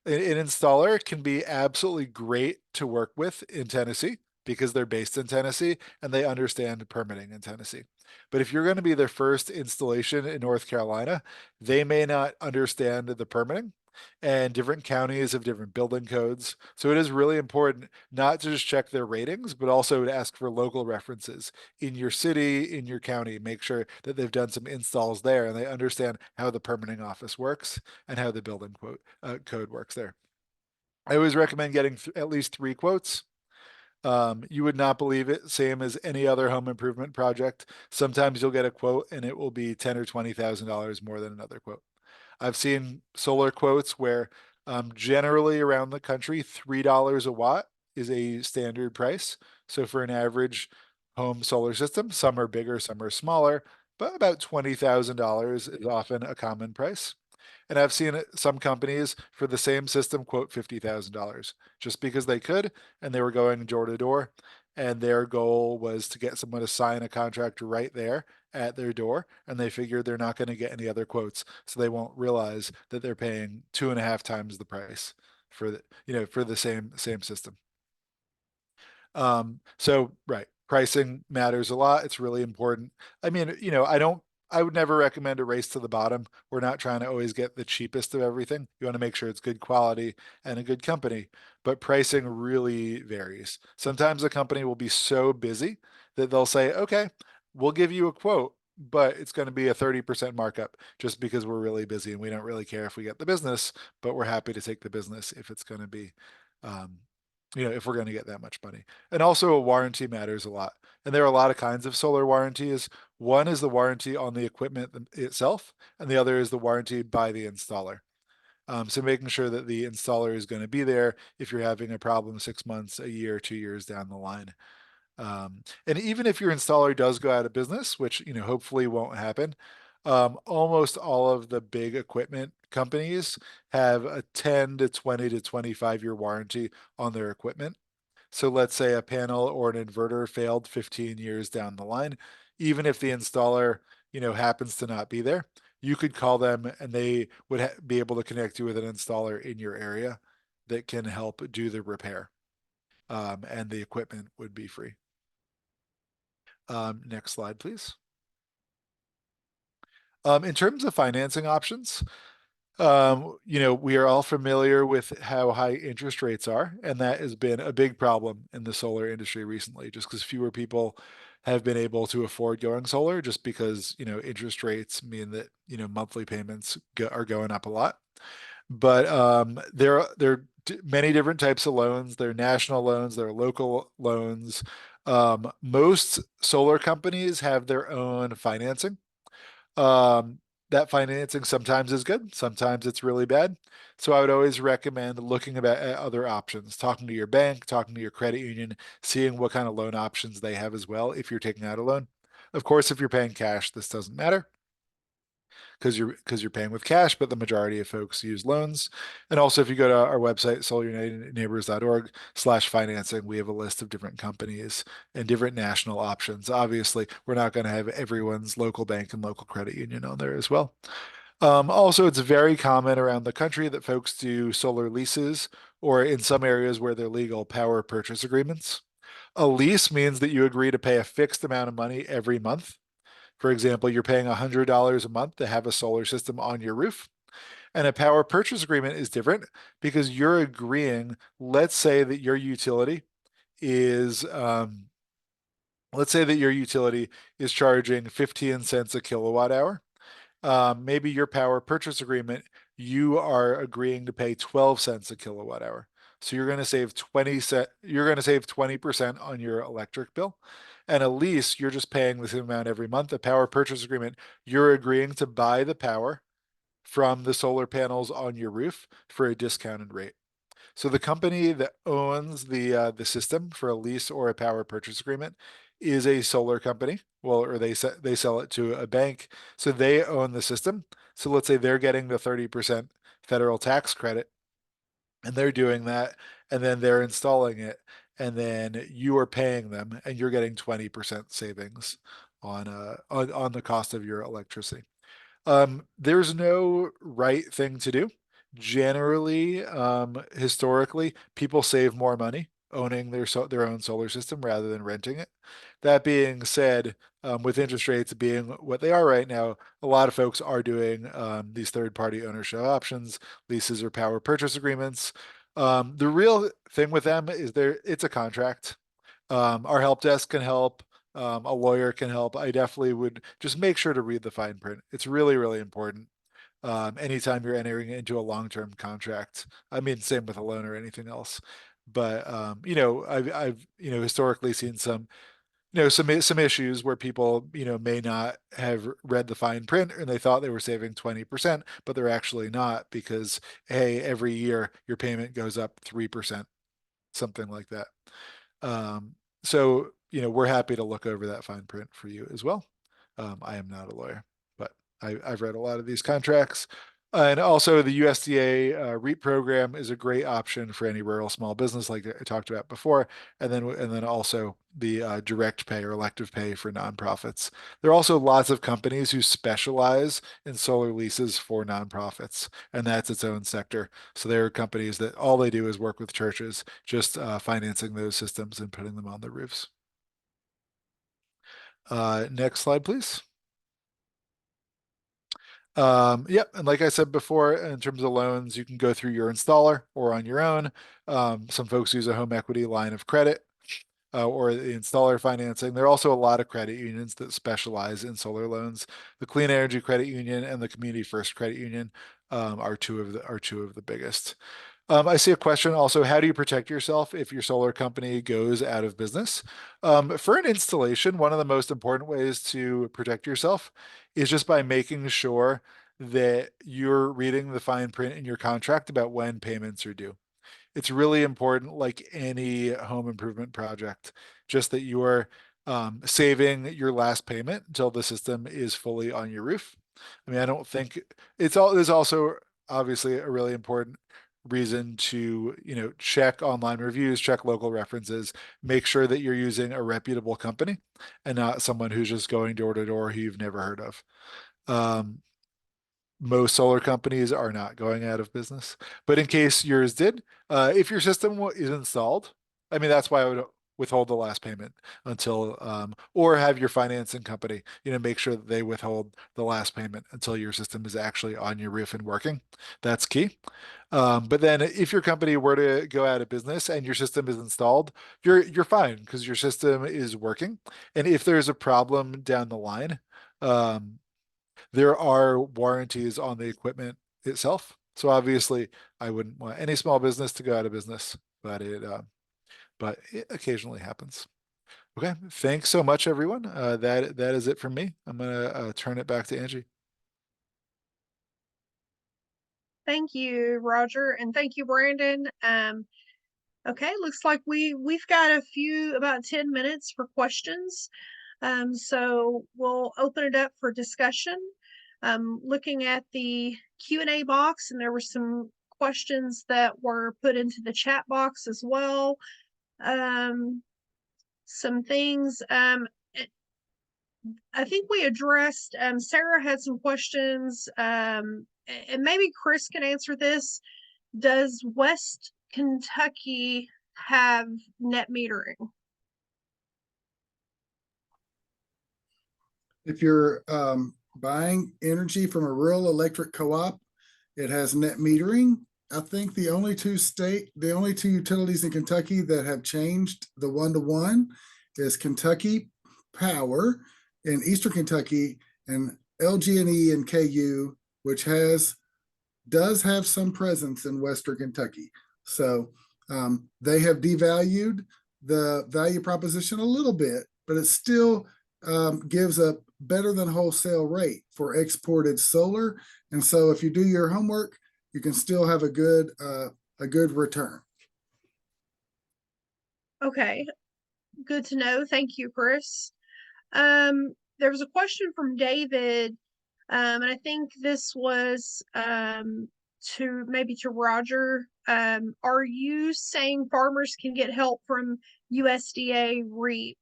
An installer can be absolutely great to work with in Tennessee because they're based in Tennessee and they understand permitting in Tennessee. But if you're going to be their first installation in North Carolina, they may not understand the permitting, and different counties have different building codes. So it is really important not to just check their ratings, but also to ask for local references in your city, in your county. Make sure that they've done some installs there and they understand how the permitting office works and how the building code works there. I always recommend getting at least 3 quotes. You would not believe it. Same as any other home improvement project. Sometimes you'll get a quote and it will be $10,000 or $20,000 more than another quote. I've seen solar quotes where generally around the country, $3 a watt is a standard price. So for an average home solar system, some are bigger, some are smaller, but about $20,000 is often a common price. And I've seen some companies for the same system quote $50,000 just because they could and they were going door to door. And their goal was to get someone to sign a contract right there at their door. And they figured they're not going to get any other quotes. So they won't realize that they're paying 2.5 times the price for the same system. So right, pricing matters a lot. It's really important. I mean, I would never recommend a race to the bottom. We're not trying to always get the cheapest of everything. You want to make sure it's good quality and a good company, but pricing really varies. Sometimes a company will be so busy that they'll say, okay, we'll give you a quote, but it's going to be a 30% markup just because we're really busy and we don't really care if we get the business, but we're happy to take the business if it's going to be, um, if we're going to get that much money. And also a warranty matters a lot. And there are a lot of kinds of solar warranties. One is the warranty on the equipment itself, and the other is the warranty by the installer. So making sure that the installer is going to be there if you're having a problem 6 months, a year, 2 years down the line. And even if your installer does go out of business, which hopefully won't happen, almost all of the big equipment companies have a 10 to 20 to 25-year warranty on their equipment. So let's say a panel or an inverter failed 15 years down the line, even if the installer, happens to not be there, you could call them and they would be able to connect you with an installer in your area that can help do the repair. and the equipment would be free. Next slide, please. In terms of financing options, we are all familiar with how high interest rates are, and that has been a big problem in the solar industry recently, just because fewer people have been able to afford going solar, just because, interest rates mean that, monthly payments are going up a lot. But there are many different types of loans. There are national loans, there are local loans. Most solar companies have their own financing. Um, that financing sometimes is good, sometimes it's really bad. So I would always recommend looking at other options, talking to your bank, talking to your credit union, seeing what kind of loan options they have as well if you're taking out a loan. Of course, if you're paying cash, this doesn't matter because you're paying with cash, but the majority of folks use loans. And also, if you go to our website, solarunitedneighbors.org/financing, we have a list of different companies and different national options. Obviously, we're not going to have everyone's local bank and local credit union on there as well. Also, it's very common around the country that folks do solar leases, or in some areas where they're legal, power purchase agreements. A lease means that you agree to pay a fixed amount of money every month. For example, you're paying $100 a month to have a solar system on your roof. And a power purchase agreement is different because you're agreeing, let's say that your utility is, charging 15 cents a kilowatt hour. Maybe your power purchase agreement, you are agreeing to pay 12 cents a kilowatt hour. So you're going to save 20% on your electric bill. And a lease, you're just paying the same amount every month. A power purchase agreement, you're agreeing to buy the power from the solar panels on your roof for a discounted rate. So the company that owns the system for a lease or a power purchase agreement is a solar company. Well, or they sell it to a bank, so they own the system. So let's say they're getting the 30% federal tax credit, and they're doing that, and then they're installing it, and then you are paying them, and you're getting 20% savings on the cost of your electricity. There's no right thing to do. Generally, historically, people save more money owning their own solar system rather than renting it. That being said, with interest rates being what they are right now, a lot of folks are doing these third-party ownership options, leases or power purchase agreements. The real thing with them is it's a contract. Our help desk can help. A lawyer can help. I definitely would just make sure to read the fine print. It's really, really important. Anytime you're entering into a long-term contract. I mean, same with a loan or anything else. But I've historically seen some issues where people may not have read the fine print and they thought they were saving 20%, but they're actually not, because hey, every year your payment goes up 3%, something like that. So, we're happy to look over that fine print for you as well. I am not a lawyer, but I've read a lot of these contracts. And also the USDA REAP program is a great option for any rural small business, like I talked about before. And then also the direct pay or elective pay for nonprofits. There are also lots of companies who specialize in solar leases for nonprofits, and that's its own sector. So there are companies that all they do is work with churches, just financing those systems and putting them on the roofs. Next slide, please. Yep. And like I said before, in terms of loans, you can go through your installer or on your own. Some folks use a home equity line of credit or the installer financing. There are also a lot of credit unions that specialize in solar loans. The Clean Energy Credit Union and the Community First Credit Union are two of the biggest. I see a question also, how do you protect yourself if your solar company goes out of business? For an installation, one of the most important ways to protect yourself is just by making sure that you're reading the fine print in your contract about when payments are due. It's really important, like any home improvement project, just that you're saving your last payment until the system is fully on your roof. I mean, I don't think there's also obviously a really important reason to check online reviews, check local references, make sure that you're using a reputable company and not someone who's just going door to door who you've never heard of. Most solar companies are not going out of business, but in case yours did, if your system is installed I mean, that's why I would withhold the last payment until, or have your financing company, make sure that they withhold the last payment until your system is actually on your roof and working. That's key. But then if your company were to go out of business and your system is installed, you're fine because your system is working. And if there's a problem down the line, um, there are warranties on the equipment itself. So obviously, I wouldn't want any small business to go out of business, but it occasionally happens. Okay, thanks so much, everyone. That is it from me. I'm gonna turn it back to Angie. Thank you, Roger, and thank you, Brandon. Okay, looks like we've got about 10 minutes for questions. So we'll open it up for discussion. Looking at the Q&A box, and there were some questions that were put into the chat box as well. Some things. I think we addressed. Sarah had some questions, and maybe Chris can answer this. Does West Kentucky have net metering? If you're buying energy from a rural electric co-op, it has net metering. I think the only two utilities in Kentucky that have changed the 1-to-1 is Kentucky Power in Eastern Kentucky and LG&E and KU, which does have some presence in Western Kentucky. So they have devalued the value proposition a little bit, but it still gives a better than wholesale rate for exported solar. And so if you do your homework, you can still have a good return. Okay, good to know. Thank you, Chris. There was a question from David, and I think this was to Roger. Are you saying farmers can get help from USDA REAP?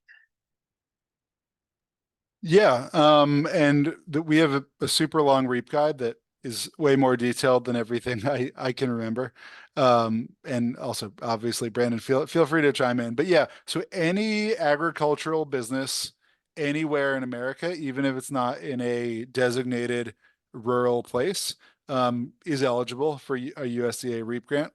Yeah, and we have a super long REAP guide that is way more detailed than everything I can remember. And also, obviously, Brandon, feel free to chime in. But yeah, so any agricultural business anywhere in America, even if it's not in a designated rural place, is eligible for a USDA REAP grant.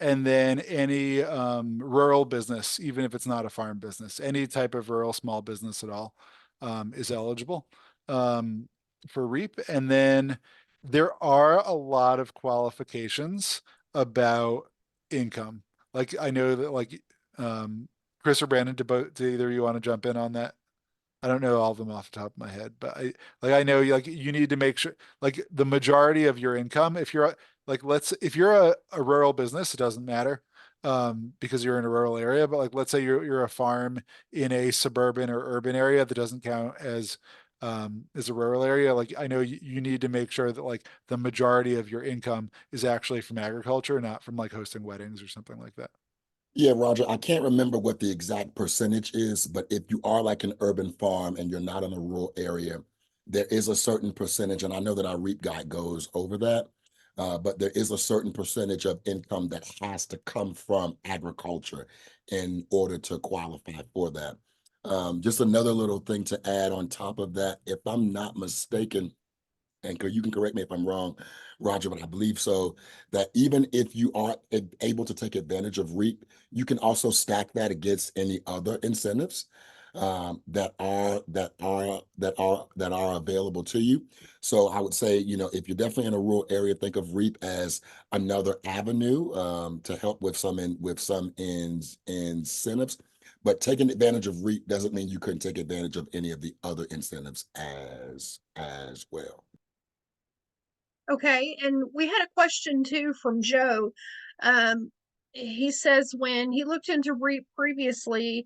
And then any rural business, even if it's not a farm business, any type of rural small business at all, is eligible for REAP. And then there are a lot of qualifications about income. Like I know that Chris or Brandon, do either of you want to jump in on that? I don't know all of them off the top of my head, but I know you need to make sure the majority of your income, if you're if you're a rural business, it doesn't matter because you're in a rural area, but let's say you're a farm in a suburban or urban area that doesn't count as a rural area. I know you need to make sure that the majority of your income is actually from agriculture, not from hosting weddings or something like that. Yeah, Roger, I can't remember what the exact percentage is, but if you are like an urban farm and you're not in a rural area, there is a certain percentage, and I know that our REAP guide goes over that, but there is a certain percentage of income that has to come from agriculture in order to qualify for that. Just another little thing to add on top of that, if I'm not mistaken, and you can correct me if I'm wrong, Roger, but I believe so, that even if you are able to take advantage of REAP, you can also stack that against any other incentives that are available to you. So I would say, if you're definitely in a rural area, think of REAP as another avenue to help with some incentives. But taking advantage of REAP doesn't mean you couldn't take advantage of any of the other incentives as well. Okay, and we had a question too from Joe. He says when he looked into REAP previously,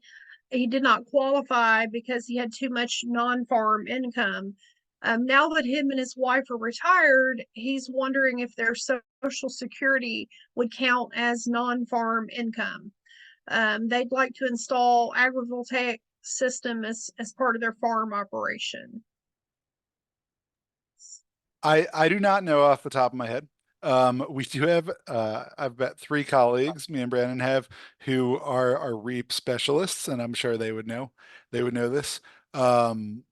he did not qualify because he had too much non-farm income. Now that him and his wife are retired, he's wondering if their Social Security would count as non-farm income. They'd like to install agrivoltaic system as part of their farm operation. I do not know off the top of my head. We do have, I've got 3 colleagues, me and Brandon have, who are REAP specialists, and I'm sure they would know this. Um,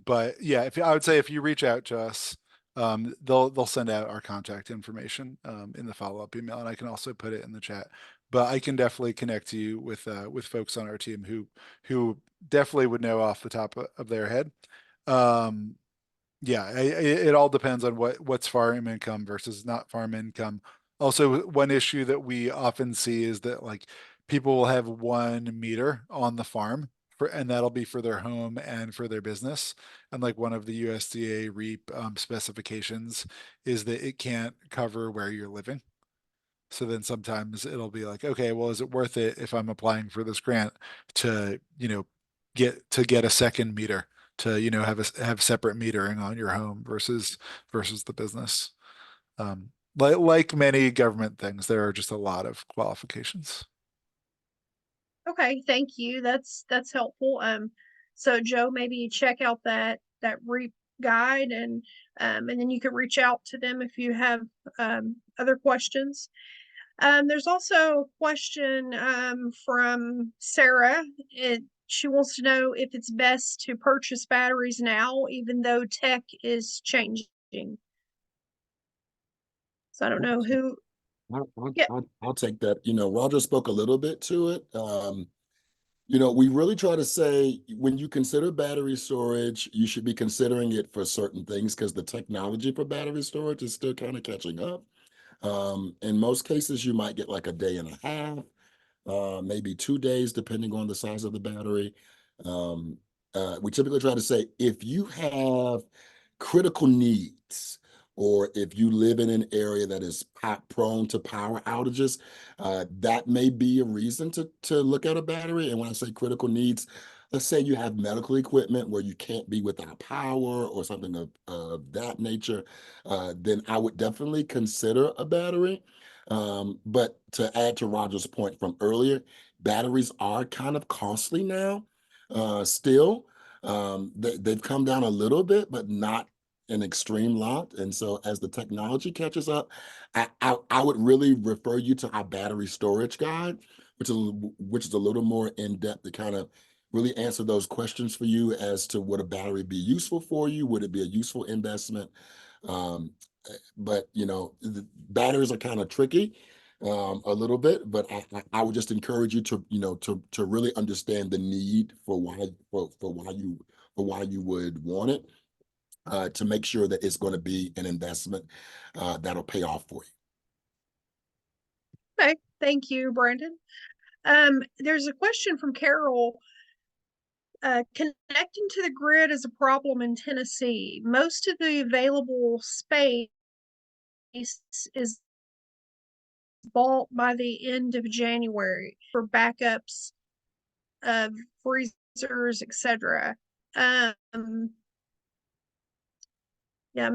but yeah, if I would say if you reach out to us, they'll send out our contact information in the follow-up email, and I can also put it in the chat. But I can definitely connect you with folks on our team who definitely would know off the top of their head. Um, yeah, it all depends on what's farm income versus not farm income. Also, one issue that we often see is that like people will have 1 meter on the farm and that'll be for their home and for their business. And like one of the USDA REAP specifications is that it can't cover where you're living. So then sometimes it'll be like, okay, well, is it worth it if I'm applying for this grant to, get a second meter to, have separate metering on your home versus the business. Like many government things, there are just a lot of qualifications. Okay, thank you. That's helpful. So Joe, maybe check out that REAP guide, and then you can reach out to them if you have other questions. There's also a question from Sarah. She wants to know if it's best to purchase batteries now, even though tech is changing. So I don't know who. Yeah. I'll take that. Roger spoke a little bit to it. We really try to say when you consider battery storage, you should be considering it for certain things because the technology for battery storage is still kind of catching up. In most cases, you might get like a day and a half, maybe 2 days, depending on the size of the battery. We typically try to say if you have critical needs, or if you live in an area that is prone to power outages, that may be a reason to look at a battery. And when I say critical needs, let's say you have medical equipment where you can't be without power or something of that nature, then I would definitely consider a battery. But to add to Roger's point from earlier, batteries are kind of costly now, still. They've come down a little bit, but not an extreme lot. And so as the technology catches up, I would really refer you to our battery storage guide, which is a little more in depth to kind of really answer those questions for you as to would a battery be useful for you? Would it be a useful investment? Um, but the batteries are kind of tricky a little bit, but I would just encourage you to to really understand the need for why you would want it, to make sure that it's going to be an investment that'll pay off for you. Okay, thank you, Brandon. There's a question from Carol. Connecting to the grid is a problem in Tennessee. Most of the available space is bought by the end of January for backups of freezers, etc. Yeah, I'm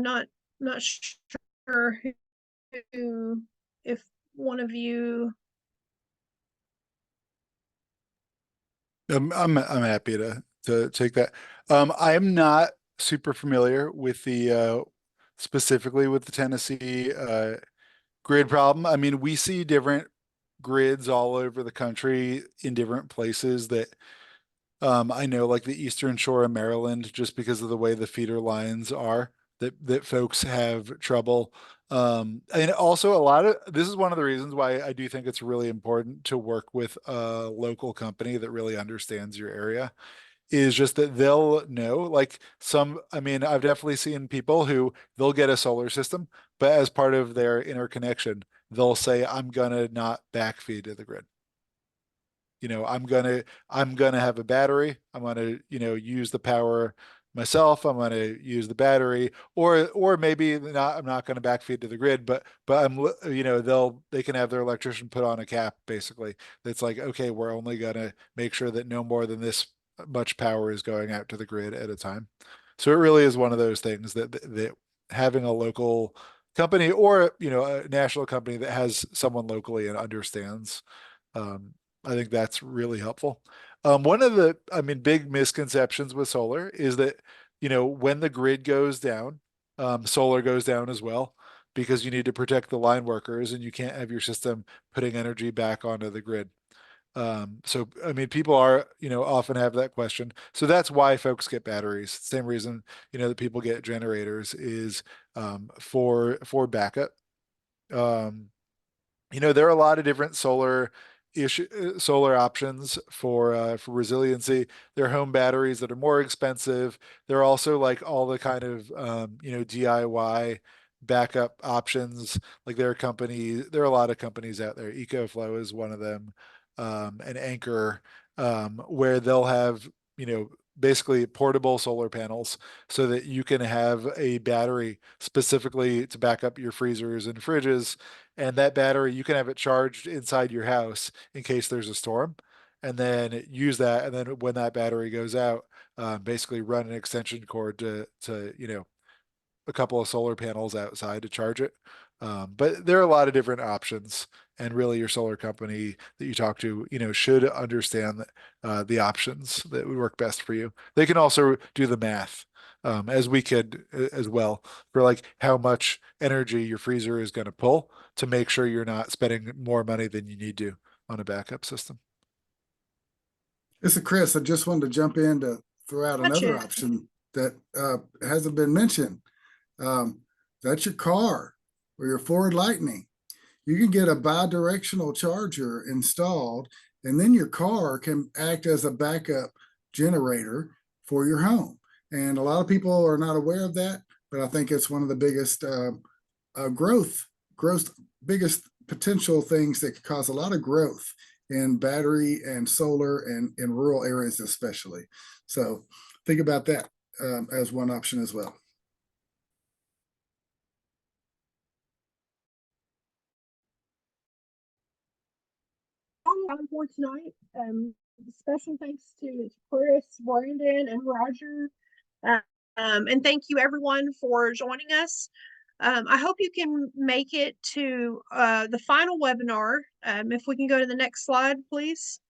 not sure who, if one of you. I'm happy to take that. I am not super familiar with the specifically with the Tennessee grid problem. I mean, we see different grids all over the country in different places that I know like the Eastern Shore of Maryland, just because of the way the feeder lines are, that folks have trouble. And also this is one of the reasons why I do think it's really important to work with a local company that really understands your area, is just that they'll know like I mean, I've definitely seen people who they'll get a solar system, but as part of their interconnection, they'll say, I'm gonna not backfeed to the grid. I'm gonna have a battery. I'm gonna, use the power myself. I'm gonna use the battery, or maybe not. I'm not gonna backfeed to the grid, but they can have their electrician put on a cap basically. That's like, okay, we're only gonna make sure that no more than this much power is going out to the grid at a time. So it really is one of those things that having a local company or a national company that has someone locally and understands, um, I think that's really helpful. One of the, I mean, big misconceptions with solar is that, when the grid goes down, solar goes down as well. because you need to protect the line workers and you can't have your system putting energy back onto the grid. So, I mean, people are, often have that question. So that's why folks get batteries. Same reason, that people get generators is for backup. There are a lot of different solar options for resiliency. There are home batteries that are more expensive. There are also like all the kind of DIY backup options. Like there are a lot of companies out there. EcoFlow is one of them, and Anchor, where they'll have basically portable solar panels so that you can have a battery specifically to back up your freezers and fridges, and that battery you can have it charged inside your house in case there's a storm, and then use that, and then when that battery goes out, basically run an extension cord to a couple of solar panels outside to charge it. But there are a lot of different options, and really your solar company that you talk to, should understand the options that would work best for you. They can also do the math, as we could as well, for like how much energy your freezer is going to pull to make sure you're not spending more money than you need to on a backup system. This is Chris. I just wanted to jump in to throw out another Gotcha. option that hasn't been mentioned. That's your car or your Ford Lightning. You can get a bi-directional charger installed, and then your car can act as a backup generator for your home. And a lot of people are not aware of that, but I think it's one of the biggest biggest potential things that could cause a lot of growth in battery and solar and in rural areas especially. So think about that as one option as well. On for tonight. Special thanks to Chris, Brandon, and Roger. And thank you everyone for joining us. I hope you can make it to the final webinar. If we can go to the next slide, please.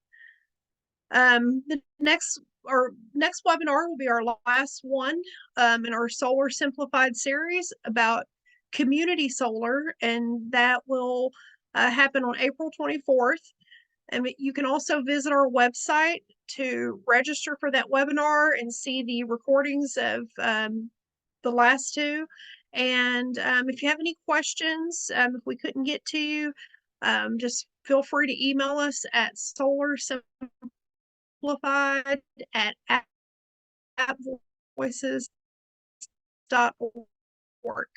The next webinar will be our last one in our Solar Simplified series about community solar, and that will happen on April 24th. And you can also visit our website to register for that webinar and see the recordings of the last two. And if you have any questions, if we couldn't get to you, just feel free to email us at solarsimplified@appvoices.org.